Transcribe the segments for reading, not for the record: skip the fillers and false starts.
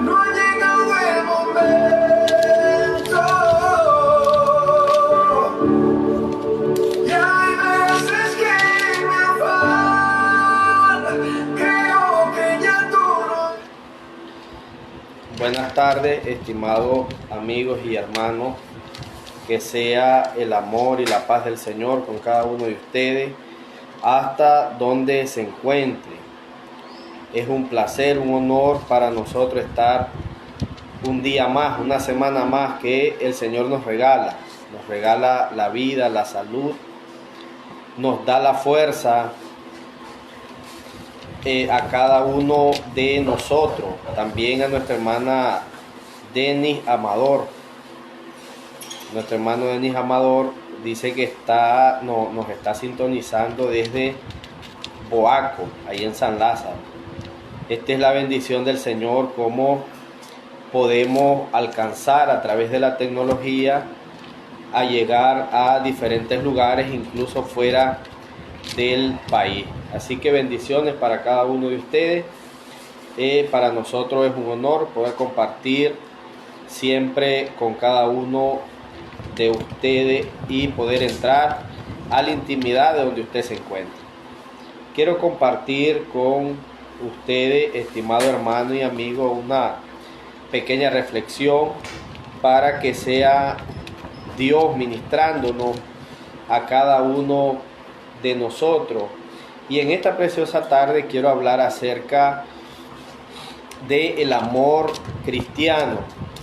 No ha llegado el momento. Y hay veces que me afana. Creo que ya tú no. Buenas tardes, estimados amigos y hermanos. Que sea el amor y la paz del Señor con cada uno de ustedes hasta donde se encuentre. Es un placer, un honor para nosotros estar un día más, una semana más que el Señor nos regala. Nos regala la vida, la salud, nos da la fuerza a cada uno de nosotros. También a nuestra hermana Denis Amador. Nuestro hermano Denis Amador dice que nos está sintonizando desde Boaco, ahí en San Lázaro. Esta es la bendición del Señor, cómo podemos alcanzar a través de la tecnología a llegar a diferentes lugares, incluso fuera del país. Así que bendiciones para cada uno de ustedes. Para nosotros es un honor poder compartir siempre con cada uno de ustedes y poder entrar a la intimidad de donde usted se encuentra. Quiero compartir con ustedes, estimado hermano y amigo, una pequeña reflexión para que sea Dios ministrándonos a cada uno de nosotros. Y en esta preciosa tarde quiero hablar acerca del amor cristiano.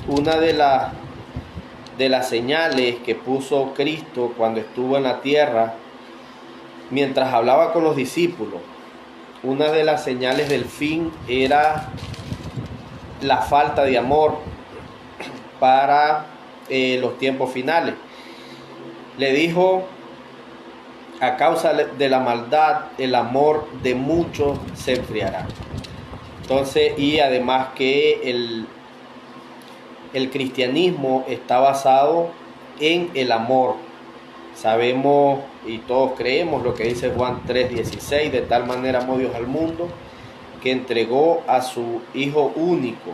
Una de las señales que puso Cristo cuando estuvo en la tierra, mientras hablaba con los discípulos, una de las señales del fin era la falta de amor para los tiempos finales. Le dijo: a causa de la maldad, el amor de muchos se enfriará. Entonces, y además que el cristianismo está basado en el amor. Sabemos y todos creemos lo que dice Juan 3:16: de tal manera amó Dios al mundo que entregó a su Hijo único,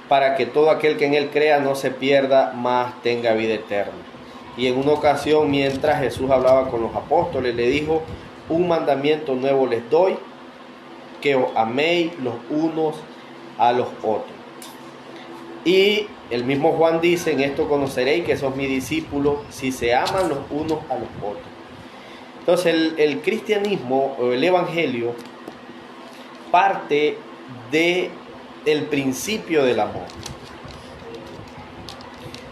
para que todo aquel que en él crea no se pierda, mas tenga vida eterna. Y en una ocasión, mientras Jesús hablaba con los apóstoles, le dijo: un mandamiento nuevo les doy, que os améis los unos a los otros. Y el mismo Juan dice: en esto conoceréis que sois mis discípulos, si se aman los unos a los otros. Entonces el cristianismo o el evangelio parte del principio del amor.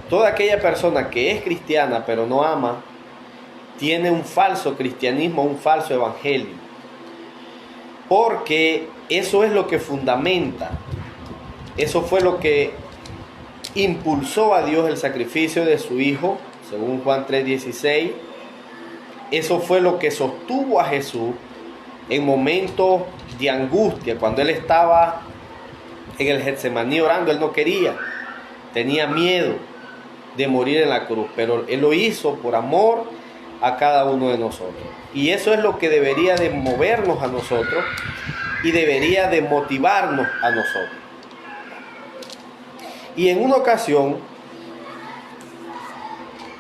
Toda aquella persona que es cristiana pero no ama, tiene un falso cristianismo, un falso evangelio. Porque eso es lo que fundamenta, eso fue lo que impulsó a Dios el sacrificio de su Hijo, según Juan 3:16. Eso fue lo que sostuvo a Jesús en momentos de angustia, cuando él estaba en el Getsemaní orando. Él no quería, tenía miedo de morir en la cruz, pero él lo hizo por amor a cada uno de nosotros. Y eso es lo que debería de movernos a nosotros y debería de motivarnos a nosotros. Y en una ocasión,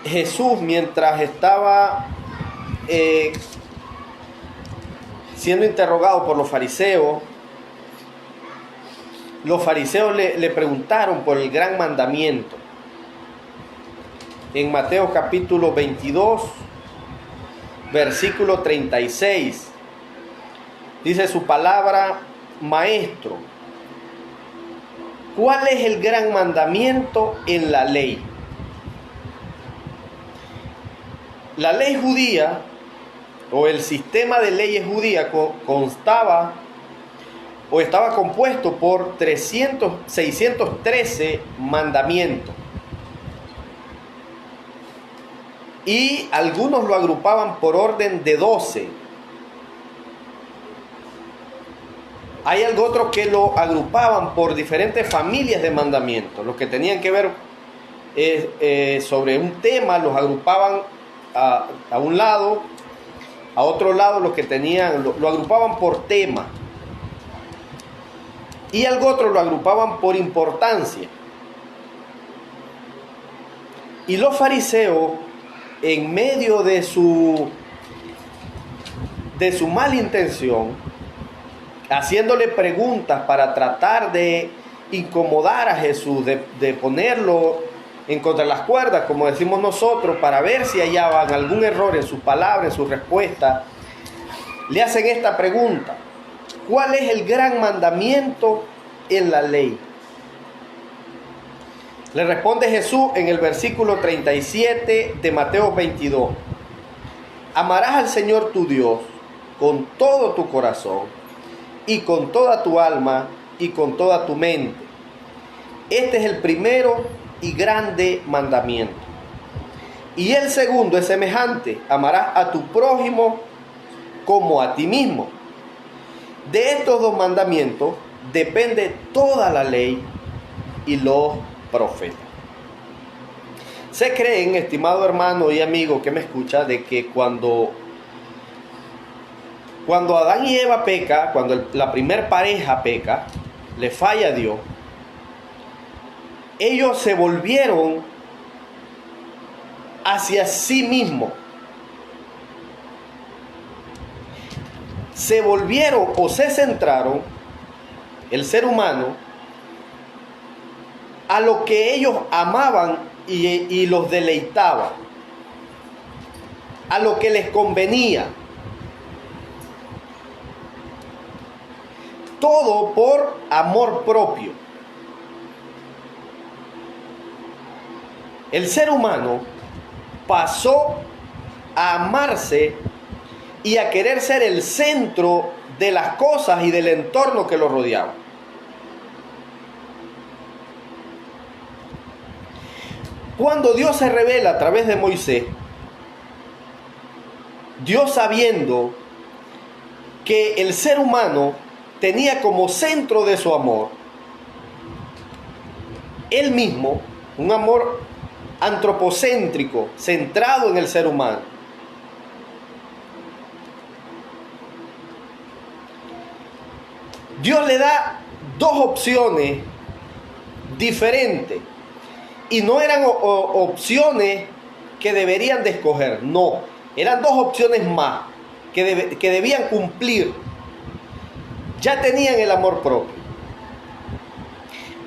Jesús, mientras estaba siendo interrogado por los fariseos le preguntaron por el gran mandamiento. En Mateo capítulo 22, versículo 36, dice su palabra: Maestro, ¿cuál es el gran mandamiento en la ley? La ley judía o el sistema de leyes judía constaba o estaba compuesto por 613 mandamientos. Y algunos lo agrupaban por orden de 12. Hay algo otro que lo agrupaban por diferentes familias de mandamientos. Los que tenían que ver sobre un tema los agrupaban a un lado, a otro lado los que tenían, lo agrupaban por tema. y algo otro lo agrupaban por importancia. Y los fariseos, en medio de su mala intención, haciéndole preguntas para tratar de incomodar a Jesús, de ponerlo en contra de las cuerdas, como decimos nosotros, para ver si hallaban algún error en sus palabras, en sus respuestas, le hacen esta pregunta: ¿cuál es el gran mandamiento en la ley? Le responde Jesús en el versículo 37 de Mateo 22. Amarás al Señor tu Dios con todo tu corazón y con toda tu alma y con toda tu mente. Este es el primero y grande mandamiento. Y el segundo es semejante: amarás a tu prójimo como a ti mismo. De estos dos mandamientos depende toda la ley y los profetas. Se creen, estimado hermano y amigo que me escucha, de que cuando Adán y Eva peca, cuando la primer pareja peca, le falla a Dios, ellos se volvieron hacia sí mismos. Se volvieron o se centraron, el ser humano, a lo que ellos amaban y los deleitaba, a lo que les convenía. Todo por amor propio. El ser humano pasó a amarse y a querer ser el centro de las cosas y del entorno que lo rodeaba. Cuando Dios se revela a través de Moisés, Dios, sabiendo que el ser humano tenía como centro de su amor él mismo, un amor antropocéntrico, centrado en el ser humano, Dios le da dos opciones diferentes. Y no eran opciones que deberían de escoger, no. Eran dos opciones más que debían cumplir. Ya tenían el amor propio.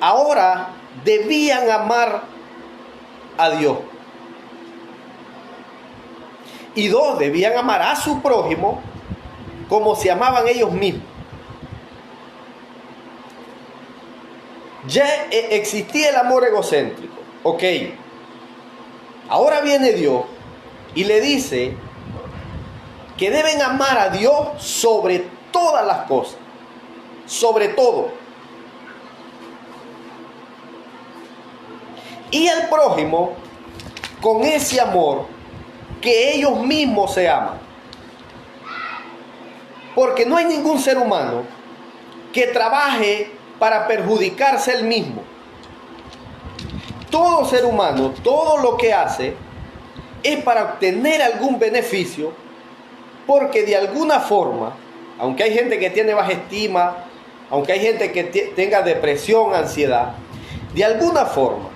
Ahora debían amar a Dios. Y dos, debían amar a su prójimo como se amaban ellos mismos. Ya existía el amor egocéntrico. Ok, ahora viene Dios y le dice que deben amar a Dios sobre todas las cosas, sobre todo. Y al prójimo con ese amor que ellos mismos se aman. Porque no hay ningún ser humano que trabaje para perjudicarse él mismo. Todo ser humano, todo lo que hace es para obtener algún beneficio, porque de alguna forma, aunque hay gente que tiene baja estima, aunque hay gente que tenga depresión, ansiedad, de alguna forma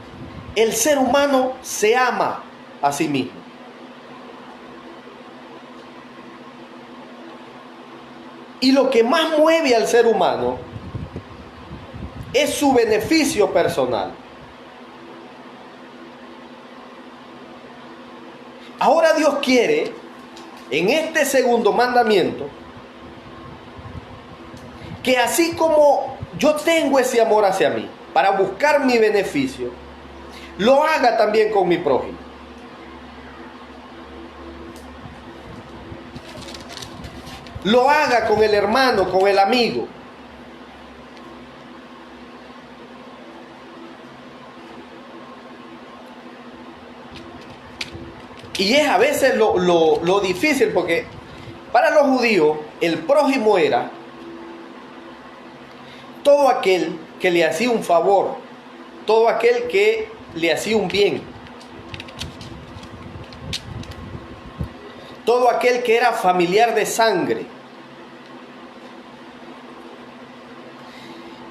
el ser humano se ama a sí mismo. Y lo que más mueve al ser humano es su beneficio personal. Ahora Dios quiere, en este segundo mandamiento, que así como yo tengo ese amor hacia mí, para buscar mi beneficio, lo haga también con mi prójimo. Lo haga con el hermano, con el amigo. Y es a veces lo difícil, porque para los judíos el prójimo era todo aquel que le hacía un favor, todo aquel que le hacía un bien, todo aquel que era familiar de sangre.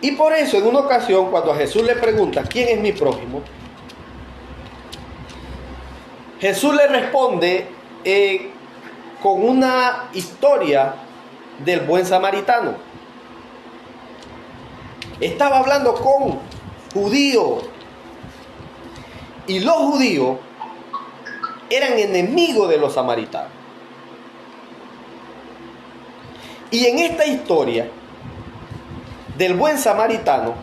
Y por eso en una ocasión cuando a Jesús le pregunta ¿quién es mi prójimo? Jesús le responde con una historia del buen samaritano. Estaba hablando con judíos y los judíos eran enemigos de los samaritanos. Y en esta historia del buen samaritano,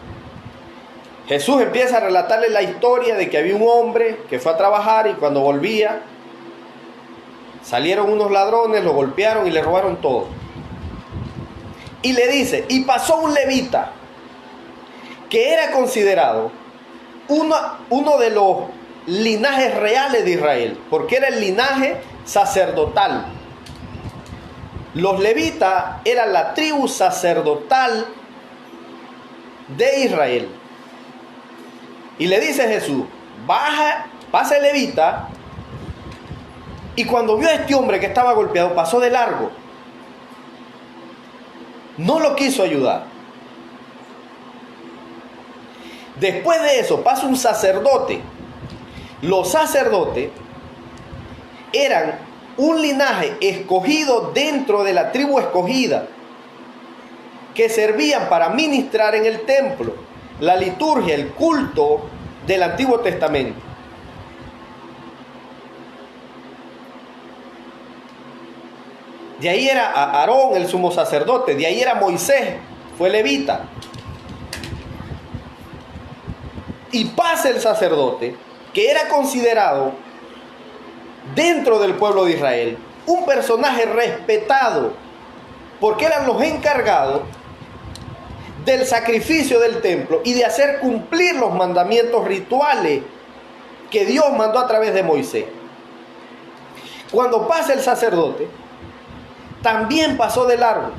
Jesús empieza a relatarle la historia de que había un hombre que fue a trabajar y cuando volvía salieron unos ladrones, lo golpearon y le robaron todo. Y le dice, y pasó un levita que era considerado uno de los linajes reales de Israel, porque era el linaje sacerdotal. Los levitas eran la tribu sacerdotal de Israel. Y le dice Jesús, pasa el levita, y cuando vio a este hombre que estaba golpeado, pasó de largo. No lo quiso ayudar. Después de eso pasa un sacerdote. Los sacerdotes eran un linaje escogido dentro de la tribu escogida, que servían para ministrar en el templo, la liturgia, el culto del Antiguo Testamento. De ahí era Aarón, el sumo sacerdote, de ahí era Moisés, fue levita. Y pasa el sacerdote, que era considerado dentro del pueblo de Israel un personaje respetado, porque eran los encargados del sacrificio del templo y de hacer cumplir los mandamientos rituales que Dios mandó a través de Moisés. Cuando pasa el sacerdote, también pasó de largo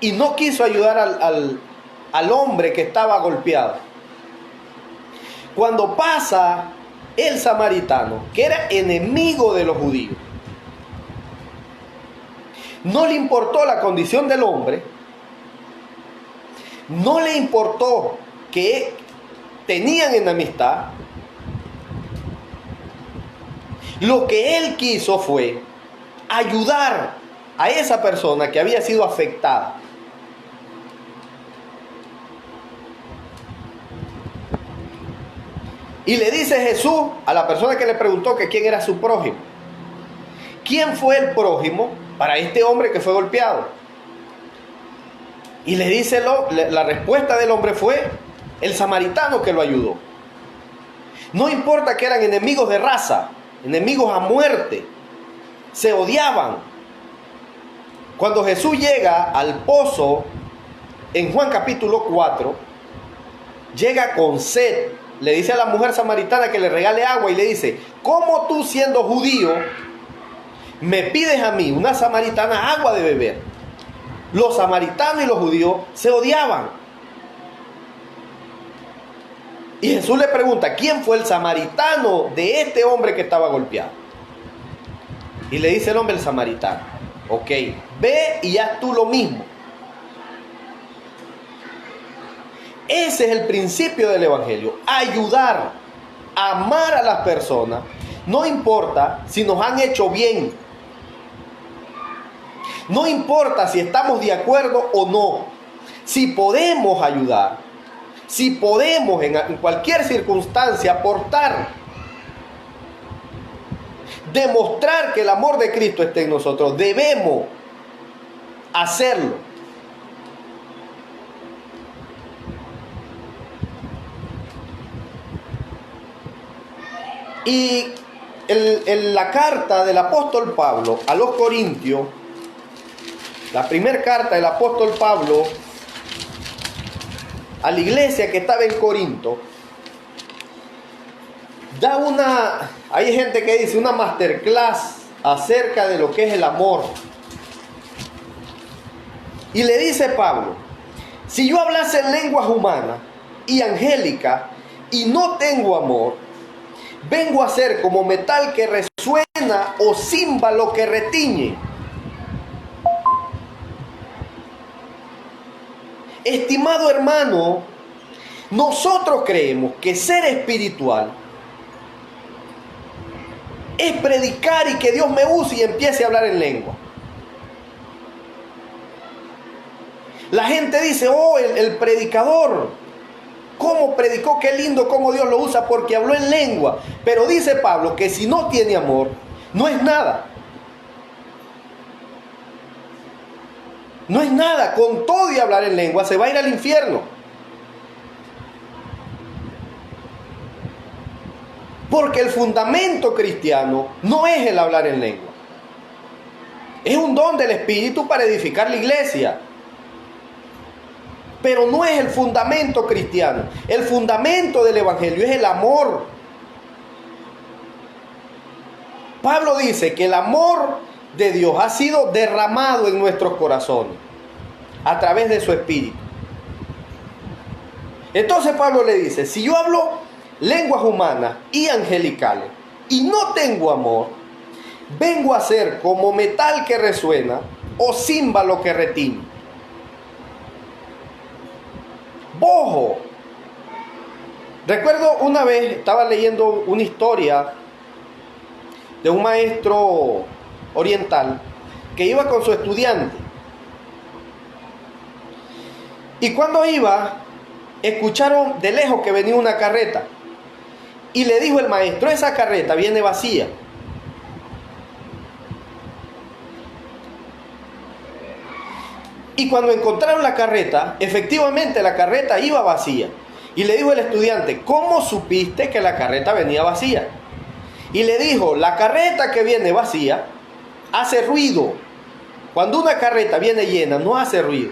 y no quiso ayudar al hombre que estaba golpeado. Cuando pasa el samaritano, que era enemigo de los judíos, no le importó la condición del hombre, no le importó que tenían enemistad. Lo que él quiso fue ayudar a esa persona que había sido afectada. Y le dice Jesús a la persona que le preguntó que quién era su prójimo. ¿Quién fue el prójimo para este hombre que fue golpeado? Y le dice la respuesta del hombre fue el samaritano que lo ayudó. No importa que eran enemigos de raza, enemigos a muerte, se odiaban. Cuando Jesús llega al pozo en Juan capítulo 4, llega con sed. Le dice a la mujer samaritana que le regale agua y le dice, ¿cómo tú siendo judío me pides a mí, una samaritana, agua de beber? Los samaritanos y los judíos se odiaban. Y Jesús le pregunta, ¿quién fue el samaritano de este hombre que estaba golpeado? Y le dice el hombre, el samaritano. Ok, ve y haz tú lo mismo. Ese es el principio del Evangelio, ayudar, amar a las personas, no importa si nos han hecho bien, no importa si estamos de acuerdo o no, si podemos ayudar, si podemos en cualquier circunstancia aportar, demostrar que el amor de Cristo está en nosotros, debemos hacerlo. Y en la carta del apóstol Pablo a los Corintios, la primera carta del apóstol Pablo a la iglesia que estaba en Corinto, hay gente que dice una masterclass acerca de lo que es el amor. Y le dice Pablo, si yo hablase en lenguas humanas y angélicas y no tengo amor, vengo a ser como metal que resuena o címbalo que retiñe. Estimado hermano, nosotros creemos que ser espiritual es predicar y que Dios me use y empiece a hablar en lengua. La gente dice, oh, el predicador, ¿cómo predicó? Qué lindo, cómo Dios lo usa porque habló en lengua. Pero dice Pablo que si no tiene amor, no es nada. No es nada, con todo y hablar en lengua se va a ir al infierno. Porque el fundamento cristiano no es el hablar en lengua. Es un don del Espíritu para edificar la iglesia. Pero no es el fundamento cristiano. El fundamento del Evangelio es el amor. Pablo dice que el amor de Dios ha sido derramado en nuestros corazones a través de su Espíritu. Entonces Pablo le dice, si yo hablo lenguas humanas y angelicales y no tengo amor, vengo a ser como metal que resuena o címbalo que retiñe. Bojo. Recuerdo una vez estaba leyendo una historia de un maestro oriental que iba con su estudiante. Y cuando iba, escucharon de lejos que venía una carreta. Y le dijo el maestro, esa carreta viene vacía. Y cuando encontraron la carreta, efectivamente la carreta iba vacía. Y le dijo el estudiante, ¿cómo supiste que la carreta venía vacía? Y le dijo, la carreta que viene vacía hace ruido. Cuando una carreta viene llena, no hace ruido.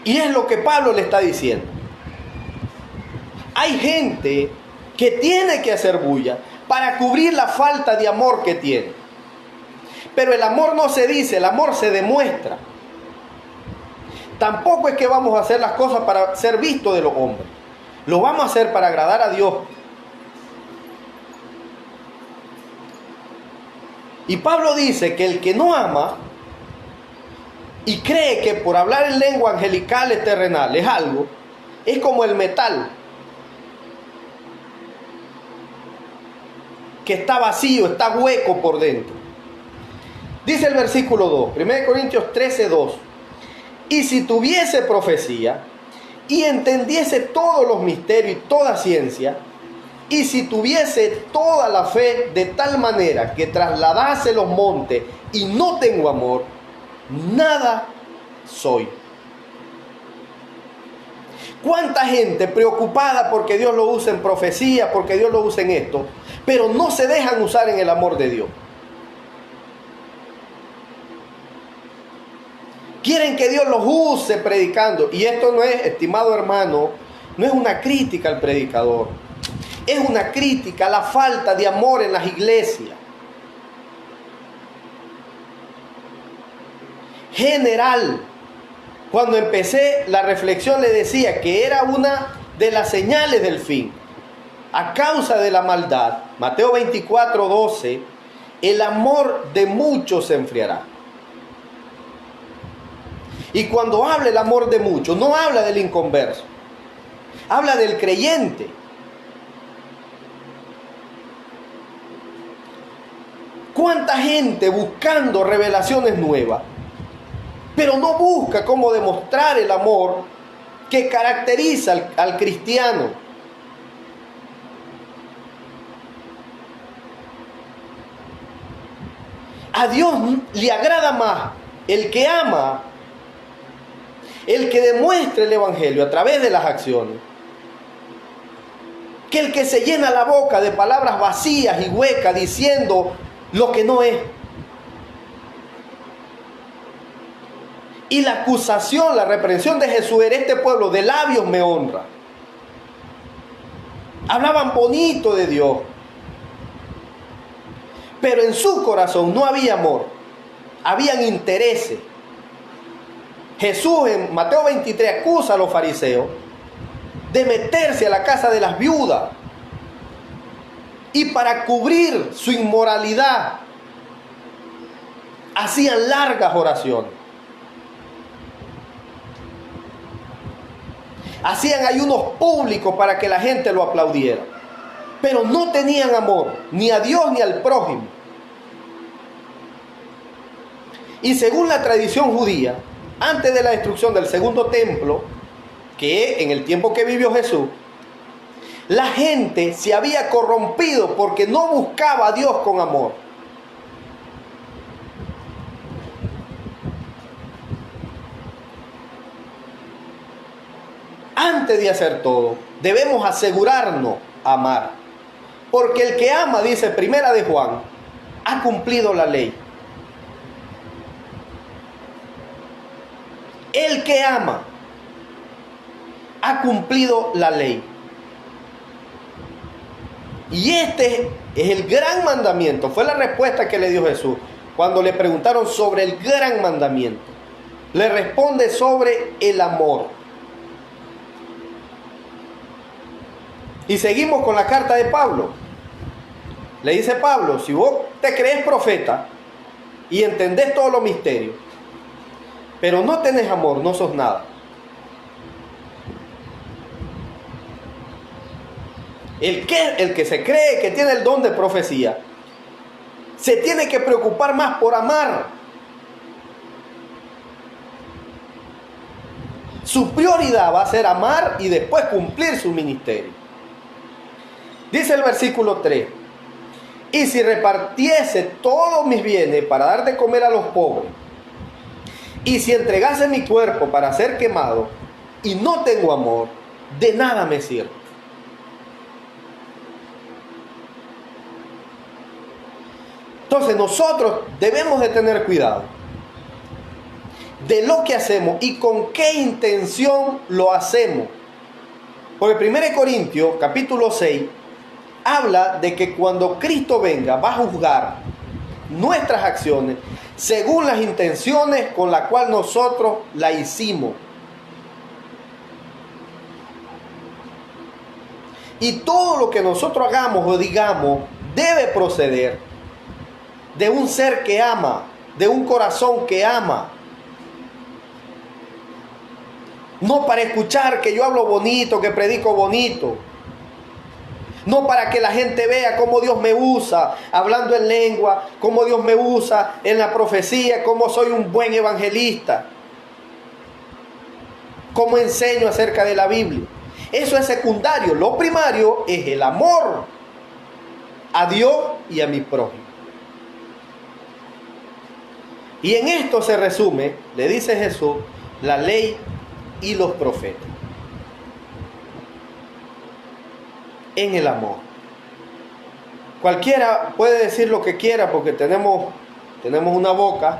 Y es lo que Pablo le está diciendo. Hay gente que tiene que hacer bulla para cubrir la falta de amor que tiene. Pero el amor no se dice, el amor se demuestra. Tampoco es que vamos a hacer las cosas para ser vistos de los hombres. Lo vamos a hacer para agradar a Dios. Y Pablo dice que el que no ama y cree que por hablar en lengua angelicales terrenales algo, es como el metal que está vacío, está hueco por dentro. Dice el versículo 2, 1 Corintios 13, 2. Y si tuviese profecía y entendiese todos los misterios y toda ciencia, y si tuviese toda la fe de tal manera que trasladase los montes y no tengo amor, nada soy. ¿Cuánta gente preocupada porque Dios lo use en profecía, porque Dios lo use en esto, pero no se dejan usar en el amor de Dios? Quieren que Dios los use predicando. Y esto no es, estimado hermano, no es una crítica al predicador. Es una crítica a la falta de amor en las iglesias. General. Cuando empecé la reflexión le decía que era una de las señales del fin. A causa de la maldad, Mateo 24, 12, el amor de muchos se enfriará. Y cuando habla el amor de muchos, no habla del inconverso, habla del creyente. ¿Cuánta gente buscando revelaciones nuevas, pero no busca cómo demostrar el amor que caracteriza al cristiano? A Dios le agrada más el que ama, el que demuestra el evangelio a través de las acciones, que el que se llena la boca de palabras vacías y huecas diciendo lo que no es. Y la acusación, la reprensión de Jesús era: este pueblo de labios me honra. Hablaban bonito de Dios, pero en su corazón no había amor, habían intereses. Jesús en Mateo 23 acusa a los fariseos de meterse a la casa de las viudas y para cubrir su inmoralidad hacían largas oraciones. Hacían ayunos públicos para que la gente lo aplaudiera. Pero no tenían amor, ni a Dios ni al prójimo. Y según la tradición judía, antes de la destrucción del segundo templo, que en el tiempo que vivió Jesús, la gente se había corrompido porque no buscaba a Dios con amor. Antes de hacer todo, debemos asegurarnos amar. Porque el que ama, dice Primera de Juan, ha cumplido la ley. El que ama ha cumplido la ley. Y este es el gran mandamiento. Fue la respuesta que le dio Jesús cuando le preguntaron sobre el gran mandamiento. Le responde sobre el amor. Y seguimos con la carta de Pablo. Le dice Pablo, si vos te crees profeta y entendés todos los misterios, pero no tenés amor, no sos nada. El que se cree que tiene el don de profecía, se tiene que preocupar más por amar. Su prioridad va a ser amar y después cumplir su ministerio. Dice el versículo 3, y si repartiese todos mis bienes para dar de comer a los pobres, y si entregase mi cuerpo para ser quemado, y no tengo amor, de nada me sirve. Entonces nosotros debemos de tener cuidado de lo que hacemos y con qué intención lo hacemos. Porque 1 Corintios capítulo 6 habla de que cuando Cristo venga va a juzgar nuestras acciones según las intenciones con las cuales nosotros la hicimos. Y todo lo que nosotros hagamos o digamos debe proceder de un ser que ama, de un corazón que ama. No para escuchar que yo hablo bonito, que predico bonito. No para que la gente vea cómo Dios me usa hablando en lengua, cómo Dios me usa en la profecía, cómo soy un buen evangelista, cómo enseño acerca de la Biblia. Eso es secundario. Lo primario es el amor a Dios y a mi prójimo. Y en esto se resume, le dice Jesús, la ley y los profetas. En el amor. Cualquiera puede decir lo que quiera porque tenemos una boca.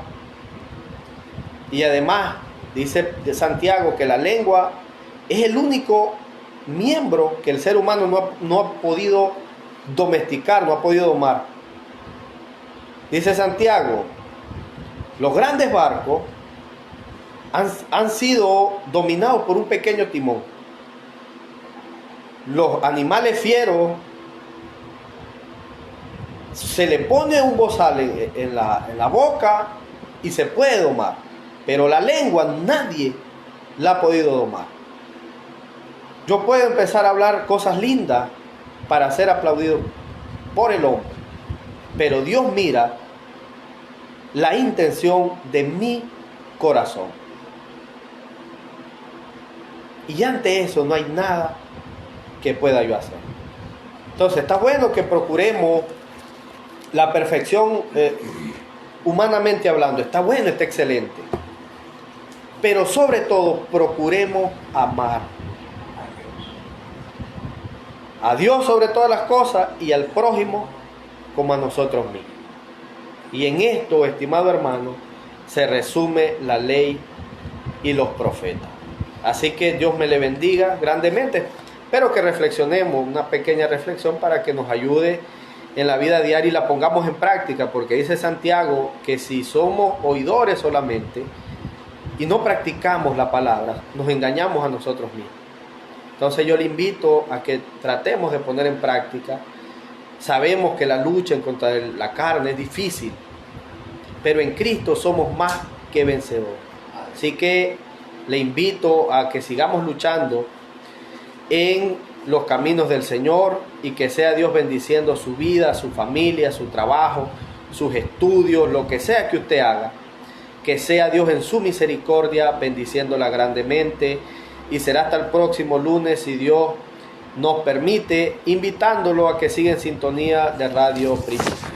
Y además, dice de Santiago que la lengua es el único miembro que el ser humano no ha podido domesticar, no ha podido domar. Dice Santiago, los grandes barcos han sido dominados por un pequeño timón. Los animales fieros se le pone un bozal en la boca y se puede domar. Pero la lengua nadie la ha podido domar. Yo puedo empezar a hablar cosas lindas para ser aplaudido por el hombre. Pero Dios mira la intención de mi corazón. Y ante eso no hay nada que pueda yo hacer. Entonces está bueno que procuremos la perfección humanamente hablando. Está bueno, está excelente. Pero sobre todo procuremos amar a Dios sobre todas las cosas y al prójimo como a nosotros mismos. Y en esto, estimado hermano, se resume la ley y los profetas. Así que Dios me le bendiga grandemente. Espero que reflexionemos, una pequeña reflexión para que nos ayude en la vida diaria y la pongamos en práctica, porque dice Santiago que si somos oidores solamente y no practicamos la palabra, nos engañamos a nosotros mismos. Entonces yo le invito a que tratemos de poner en práctica. Sabemos que la lucha en contra de la carne es difícil, pero en Cristo somos más que vencedores. Así que le invito a que sigamos luchando en los caminos del Señor y que sea Dios bendiciendo su vida, su familia, su trabajo, sus estudios, lo que sea que usted haga. Que sea Dios en su misericordia bendiciéndola grandemente, y será hasta el próximo lunes, si Dios nos permite, invitándolo a que siga en sintonía de Radio Primicia.